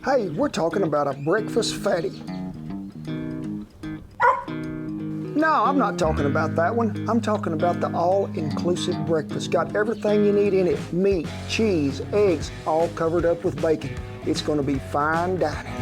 Hey, we're talking about a breakfast fatty. No, I'm not talking about that one. I'm talking about the all-inclusive breakfast. Got everything you need in it. Meat, cheese, eggs, all covered up with bacon. It's going to be fine dining.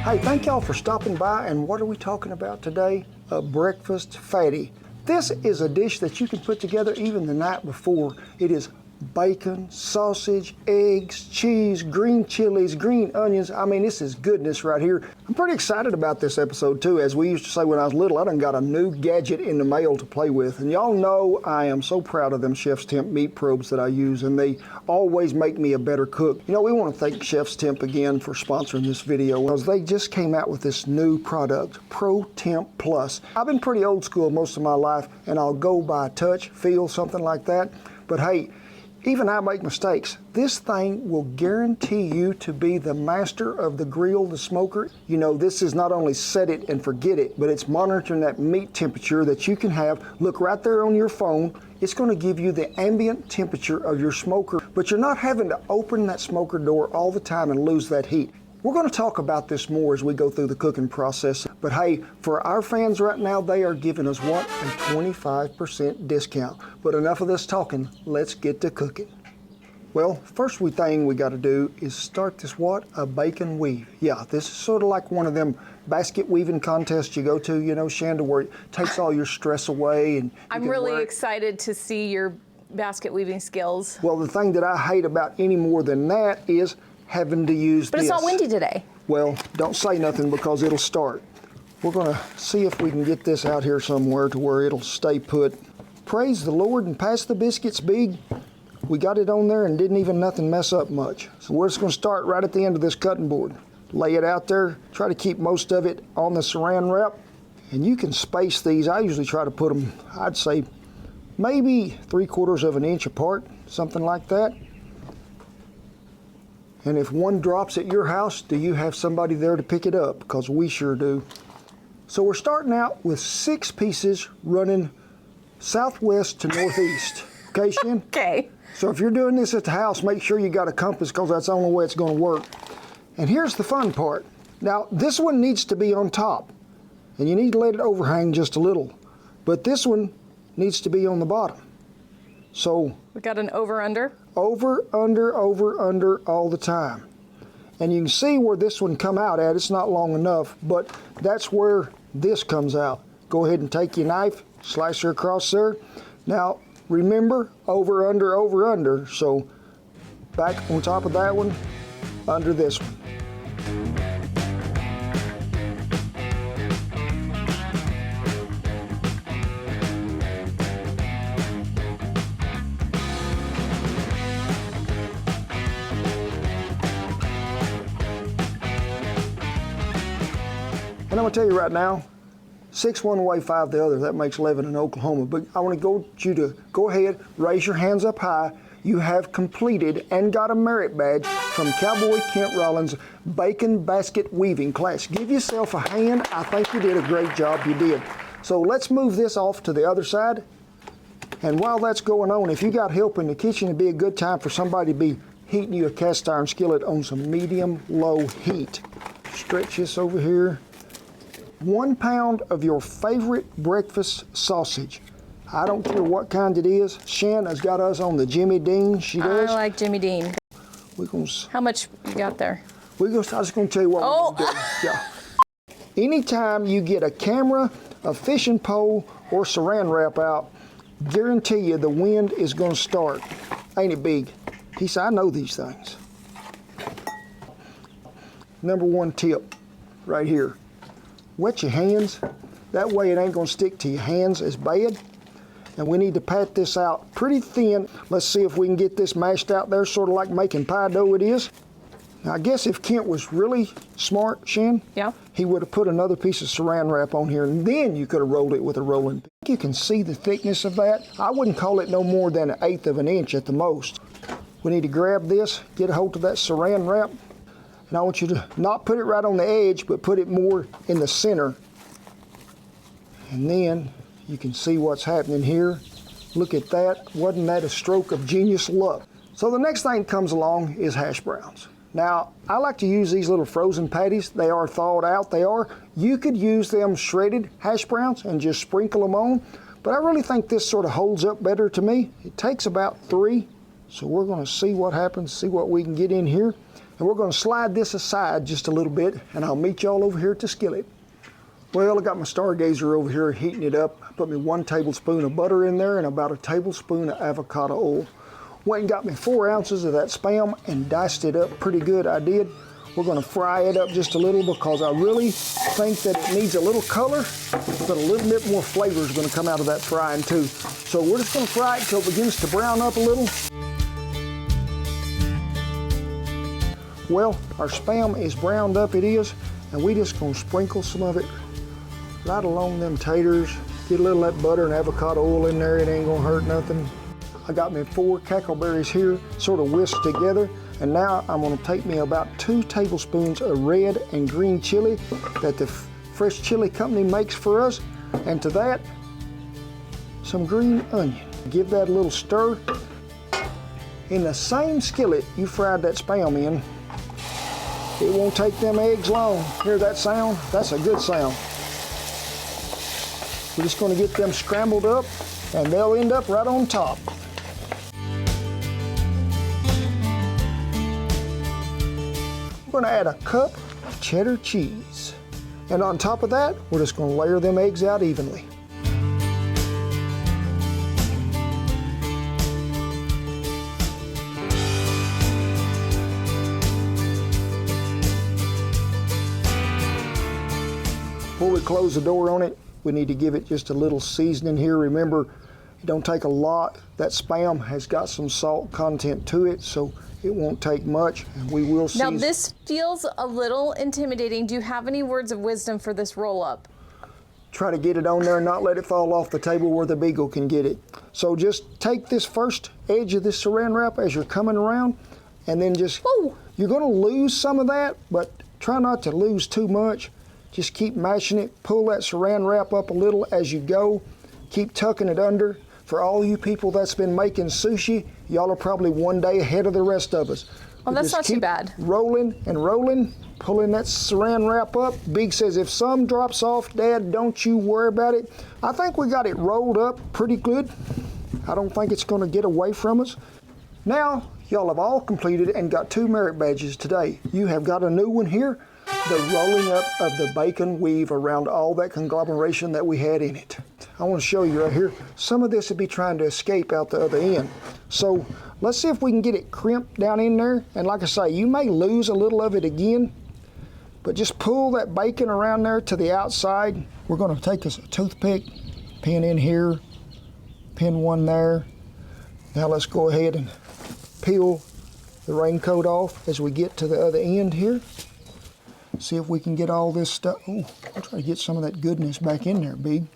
Hey, thank y'all for stopping by, and what are we talking about today? A breakfast fatty. This is a dish that you can put together even the night before. It is bacon, sausage, eggs, cheese, green chilies, green onions. I mean, this is goodness right here. I'm pretty excited about this episode too. As we used to say when I was little, I done got a new gadget in the mail to play with. And y'all know I am so proud of them Chef's Temp meat probes that I use, and they always make me a better cook. You know, we want to thank Chef's Temp again for sponsoring this video, because they just came out with this new product, Pro Temp Plus. I've been pretty old school most of my life, and I'll go by touch, feel, something like that. But hey, even I make mistakes. This thing will guarantee you to be the master of the grill, the smoker. You know, this is not only set it and forget it, but it's monitoring that meat temperature that you can have. Look right there on your phone. It's going to give you the ambient temperature of your smoker, but you're not having to open that smoker door all the time and lose that heat. We're going to talk about this more as we go through the cooking process. But hey, for our fans right now, they are giving us what? A 25% discount. But enough of this talking, let's get to cooking. Well, first thing we got to do is start this what? A bacon weave. Yeah, this is sort of like one of them basket weaving contests you go to, you know, Shanda, where it takes all your stress away. And I'm really excited to see your basket weaving skills. Well, the thing that I hate about any more than that is having to use this. But it's not windy today. Well, don't say nothing because it'll start. We're going to see if we can get this out here somewhere to where it'll stay put. Praise the Lord and pass the biscuits big. We got it on there and didn't even nothing mess up much. So we're just going to start right at the end of this cutting board. Lay it out there. Try to keep most of it on the saran wrap. And you can space these. I usually try to put them, I'd say, maybe 3/4 of an inch apart, something like that. And if one drops at your house, do you have somebody there to pick it up? Because we sure do. So we're starting out with 6 pieces running southwest to northeast. Okay, Shin? Okay. So if you're doing this at the house, make sure you got a compass, because that's the only way it's going to work. And here's the fun part. Now, this one needs to be on top, and you need to let it overhang just a little. But this one needs to be on the bottom. So we got an over-under? Over, under, all the time. And you can see where this one come out at. It's not long enough, but that's where this comes out. Go ahead and take your knife, slice her across there. Now, remember, over, under. So back on top of that one, under this one. And I'm going to tell you right now, 6 one way, 5 the other. That makes 11 in Oklahoma. But I want you to go ahead, raise your hands up high. You have completed and got a merit badge from Cowboy Kent Rollins Bacon Basket Weaving class. Give yourself a hand. I think you did a great job. You did. So let's move this off to the other side. And while that's going on, if you got help in the kitchen, it'd be a good time for somebody to be heating you a cast iron skillet on some medium-low heat. Stretch this over here. 1 pound of your favorite breakfast sausage. I don't care what kind it is. Shan has got us on the Jimmy Dean. She does. I like Jimmy Dean. How much you got there? I'm just going to tell you what we're going to do. Yeah. Anytime you get a camera, a fishing pole, or saran wrap out, guarantee you the wind is going to start. Ain't it big? He said, I know these things. Number 1 tip right here. Wet your hands. That way it ain't going to stick to your hands as bad. And we need to pat this out pretty thin. Let's see if we can get this mashed out there, sort of like making pie dough it is. Now, I guess if Kent was really smart, Shan, yeah, he would have put another piece of saran wrap on here, and then you could have rolled it with a rolling pin. You can see the thickness of that. I wouldn't call it no more than 1/8 of an inch at the most. We need to grab this, get a hold of that saran wrap, and I want you to not put it right on the edge, but put it more in the center. And then you can see what's happening here. Look at that. Wasn't that a stroke of genius luck? So the next thing that comes along is hash browns. Now, I like to use these little frozen patties. They are thawed out, they are. You could use them shredded hash browns and just sprinkle them on, but I really think this sort of holds up better to me. It takes about 3, so we're gonna see what happens, see what we can get in here. And we're gonna slide this aside just a little bit, and I'll meet y'all over here at the skillet. Well, I got my Stargazer over here heating it up. I put me 1 tablespoon of butter in there and about a tablespoon of avocado oil. Went and got me 4 ounces of that Spam and diced it up pretty good, I did. We're gonna fry it up just a little because I really think that it needs a little color, but a little bit more flavor is gonna come out of that frying too. So we're just gonna fry it until it begins to brown up a little. Well, our Spam is browned up, it is, and we just gonna sprinkle some of it right along them taters. Get a little of that butter and avocado oil in there, it ain't gonna hurt nothing. I got me 4 cackleberries here, sort of whisked together, and now I'm gonna take me about 2 tablespoons of red and green chili that the Fresh Chili Company makes for us, and to that, some green onion. Give that a little stir. In the same skillet you fried that Spam in, it won't take them eggs long. Hear that sound? That's a good sound. We're just gonna get them scrambled up, and they'll end up right on top. We're gonna add a cup of cheddar cheese. And on top of that, we're just gonna layer them eggs out evenly. Before we close the door on it, we need to give it just a little seasoning here. Remember, it don't take a lot. That Spam has got some salt content to it, so it won't take much, and we will season. Now this feels a little intimidating. Do you have any words of wisdom for this roll up? Try to get it on there and not let it fall off the table where the beagle can get it. So just take this first edge of this saran wrap as you're coming around, and then just, you're gonna lose some of that, but try not to lose too much. Just keep mashing it, pull that saran wrap up a little as you go, keep tucking it under. For all you people that's been making sushi, y'all are probably one day ahead of the rest of us. Oh, that's not too bad. Rolling and rolling, pulling that saran wrap up. Big says, if some drops off, Dad, don't you worry about it. I think we got it rolled up pretty good. I don't think it's gonna get away from us. Now, y'all have all completed and got 2 merit badges today. You have got a new one here, the rolling up of the bacon weave around all that conglomeration that we had in it. I want to show you right here, some of this would be trying to escape out the other end. So let's see if we can get it crimped down in there. And like I say, you may lose a little of it again, but just pull that bacon around there to the outside. We're going to take a toothpick, pin in here, pin one there. Now let's go ahead and peel the raincoat off as we get to the other end here. See if we can get all this stuff. Oh, I'll try to get some of that goodness back in there, Big.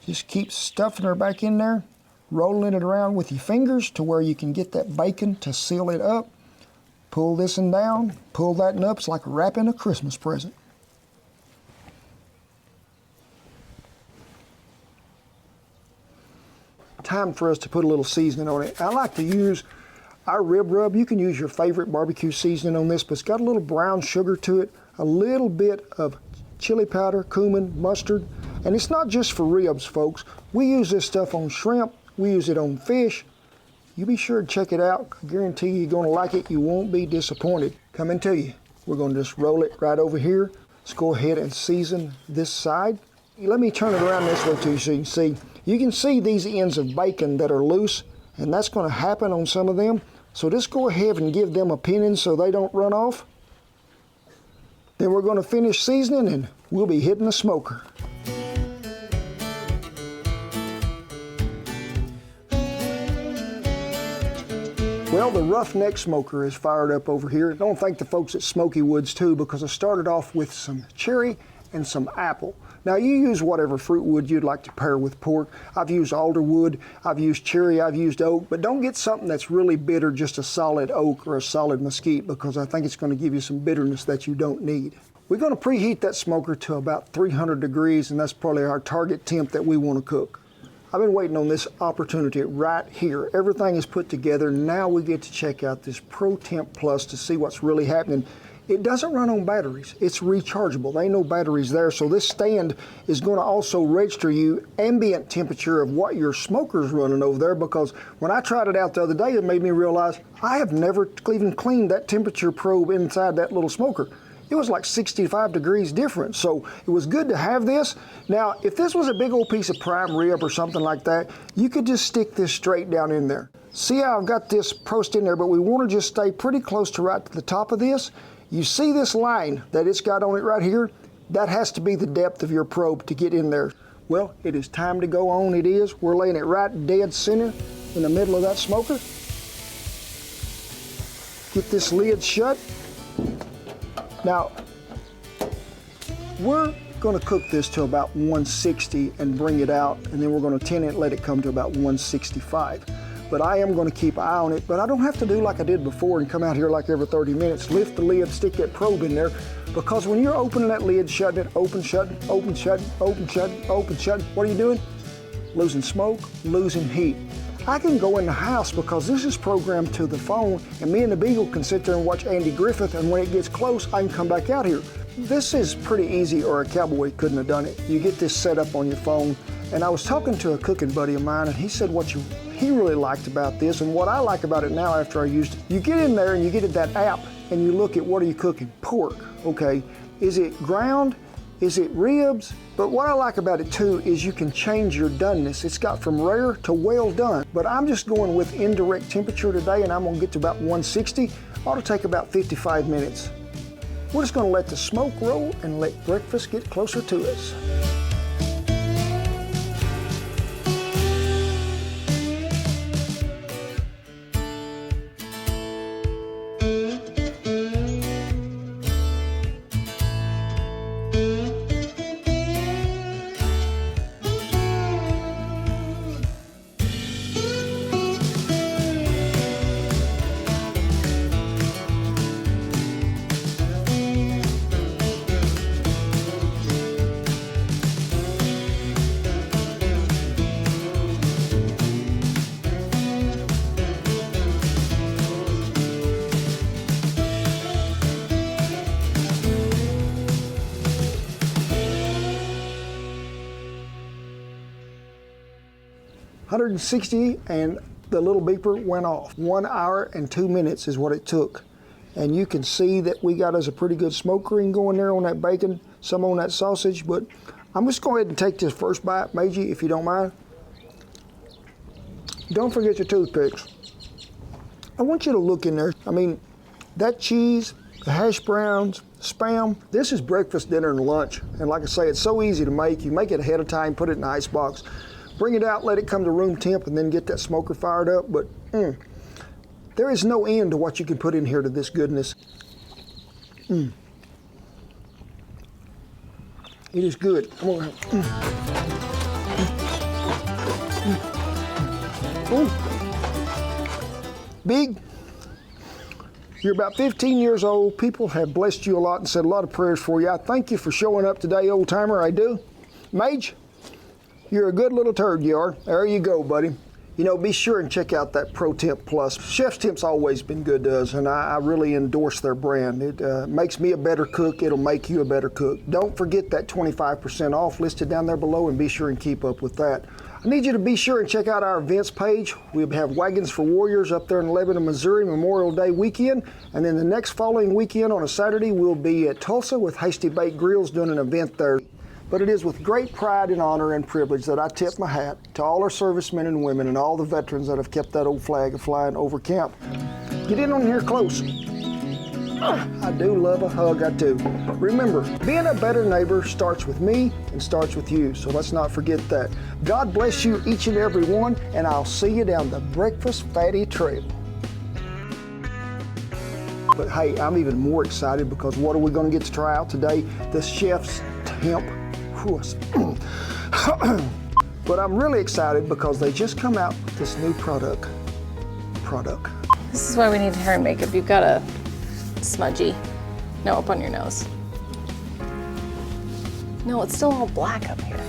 Just keep stuffing her back in there, rolling it around with your fingers to where you can get that bacon to seal it up. Pull this one down, pull that one up. It's like wrapping a Christmas present. Time for us to put a little seasoning on it. I like to use our rib rub. You can use your favorite barbecue seasoning on this, but it's got a little brown sugar to it, a little bit of chili powder, cumin, mustard, and it's not just for ribs, folks. We use this stuff on shrimp, we use it on fish. You be sure to check it out. I guarantee you're gonna like it. You won't be disappointed. Coming to you. We're gonna just roll it right over here. Let's go ahead and season this side. Let me turn it around this way too so you can see. You can see these ends of bacon that are loose, and that's gonna happen on some of them. So just go ahead and give them a pinning so they don't run off. Then we're gonna finish seasoning and we'll be hitting the smoker. Well, the roughneck smoker is fired up over here. Don't thank the folks at Smoky Woods too, because I started off with some cherry and some apple. Now you use whatever fruit wood you'd like to pair with pork. I've used alder wood, I've used cherry, I've used oak, but don't get something that's really bitter, just a solid oak or a solid mesquite, because I think it's going to give you some bitterness that you don't need. We're going to preheat that smoker to about 300 degrees, and that's probably our target temp that we want to cook. I've been waiting on this opportunity right here. Everything is put together. Now we get to check out this Pro Temp Plus to see what's really happening. It doesn't run on batteries. It's rechargeable. There ain't no batteries there. So this stand is going to also register you ambient temperature of what your smoker's running over there, because when I tried it out the other day, it made me realize I have never even cleaned that temperature probe inside that little smoker. It was like 65 degrees different, so it was good to have this. Now, if this was a big old piece of prime rib or something like that, you could just stick this straight down in there. See how I've got this post in there, but we want to just stay pretty close to right to the top of this. You see this line that it's got on it right here? That has to be the depth of your probe to get in there. Well, it is time to go on. It is. We're laying it right dead center in the middle of that smoker. Get this lid shut. Now, we're going to cook this to about 160 and bring it out, and then we're going to tin it and let it come to about 165. But I am going to keep an eye on it, but I don't have to do like I did before and come out here like every 30 minutes, lift the lid, stick that probe in there, because when you're opening that lid, shutting it, open, shutting, open, shutting, open, shutting, open, shutting, what are you doing? Losing smoke, losing heat. I can go in the house because this is programmed to the phone, and me and the Beagle can sit there and watch Andy Griffith, and when it gets close, I can come back out here. This is pretty easy, or a cowboy couldn't have done it. You get this set up on your phone, and I was talking to a cooking buddy of mine, and he said he really liked about this, and what I like about it now after I used it. You get in there and you get at that app, and you look at what are you cooking? Pork, okay. Is it ground? Is it ribs? But what I like about it too is you can change your doneness. It's got from rare to well done. But I'm just going with indirect temperature today, and I'm gonna get to about 160. Ought to take about 55 minutes. We're just gonna let the smoke roll and let breakfast get closer to us. $160, and the little beeper went off. 1 hour and 2 minutes is what it took. And you can see that we got us a pretty good smoke ring going there on that bacon, some on that sausage, but I'm just going to go ahead and take this first bite, Meiji, if you don't mind. Don't forget your toothpicks. I want you to look in there. I mean, that cheese, the hash browns, Spam. This is breakfast, dinner, and lunch. And like I say, it's so easy to make. You make it ahead of time, put it in the ice box, bring it out, let it come to room temp, and then get that smoker fired up. But there is no end to what you can put in here to this goodness. It is good. Come on. Big. You're about 15 years old. People have blessed you a lot and said a lot of prayers for you. I thank you for showing up today, old timer. I do. Mage, you're a good little turd, you are. There you go, buddy. You know, be sure and check out that Pro Temp Plus. Chef's Temp's always been good to us, and I really endorse their brand. It makes me a better cook. It'll make you a better cook. Don't forget that 25% off listed down there below, and be sure and keep up with that. I need you to be sure and check out our events page. We have Wagons for Warriors up there in Lebanon, Missouri, Memorial Day weekend. And then the next following weekend on a Saturday, we'll be at Tulsa with Hasty Baked Grills doing an event there. But it is with great pride and honor and privilege that I tip my hat to all our servicemen and women and all the veterans that have kept that old flag flying over camp. Get in on here close. I do love a hug, I do. Remember, being a better neighbor starts with me and starts with you, so let's not forget that. God bless you, each and every one, and I'll see you down the Breakfast Fatty Trail. But hey, I'm even more excited because what are we going to get to try out today? The Chef's Temp. But I'm really excited because they just come out with this new product. This is why we need hair and makeup. You've got a smudgy. No, up on your nose. No, it's still all black up here.